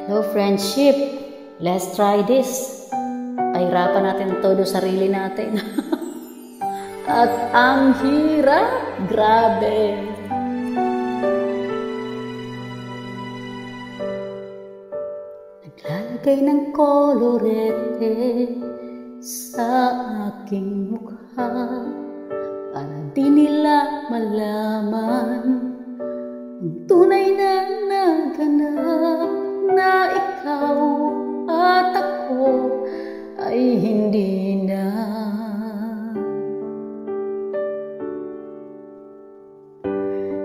Hello friendship, let's try this. Pahirapan natin todo sarili natin. At ang hirap, grabe. Naglalagay ng kolorete sa aking mukha para di nila malaman ang tunay na naganap, na ikaw at ako ay hindi na.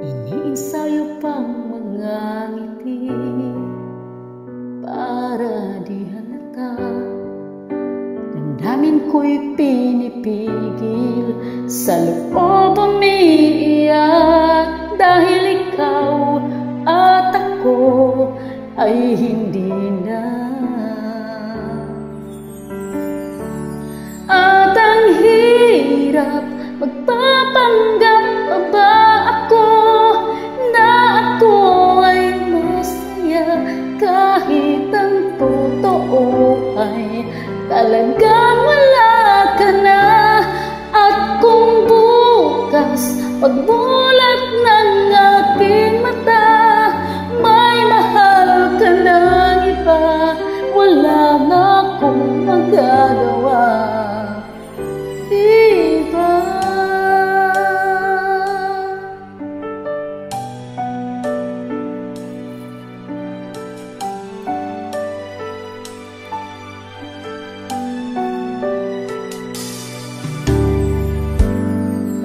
Iniinsayo pang mga ngiti para di halata. Damdamin ko'y pinipigil, sa loob umiiyak dahil ikaw at ako ay hindi na. At ang hirap, magpapanggap pa ba ako na ako ay masaya kahit ang totoo ay talagang wala ka na. At kung bukas pagbulat ng aking mata may mahal ka ng iba, wala na akong magagawa, diba?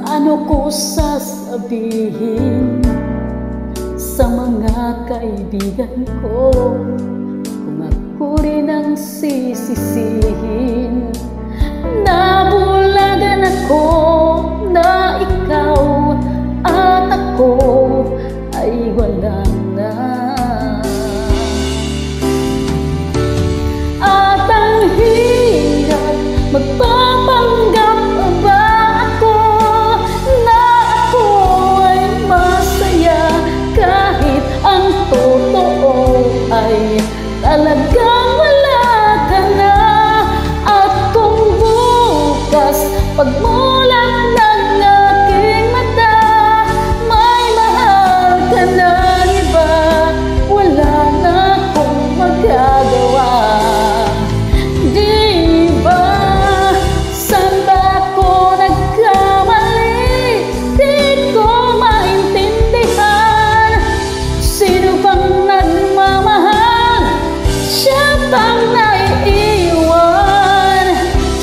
Paano ko sasabihin sa mga kaibigan ko kung ako rin ang sisisihin? Nabulagan ako na ikaw at ako ay wala na. At ang hirap, magpapanggap ba ako na ako ay masaya kahit ang totoo ay talagang wala ka na. At kung bukas pagmulat ng aking mata may mahal ka ng iba, wala na akong magagawa, diba? Saan ba ako nagkamali? Di ko maintindihan. Sino bang nagmamahal? Siya bang naiiwan?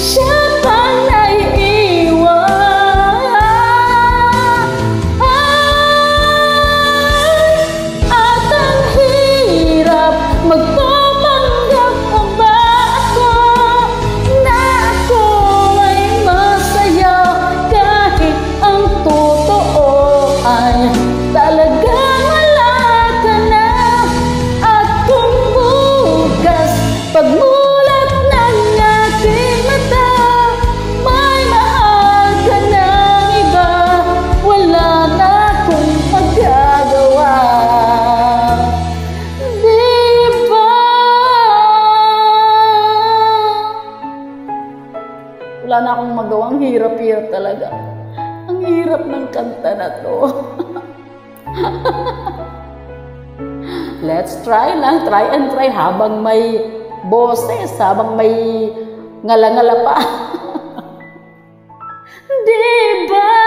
Siya bang naiiwan? At ang hirap, magpapanggap pa ba ako na ako ay masaya kahit ang totoo ay talagang wala ka na. At kung bukas pagmulat ng aking mata may mahal ka ng iba, wala na akong magagawa, diba? Wala na akong magawang, hirap-hirap talaga. Ang hirap ng kanta na to. Let's try lang, try and try habang may boses, habang may ngala-ngala pa. Diba?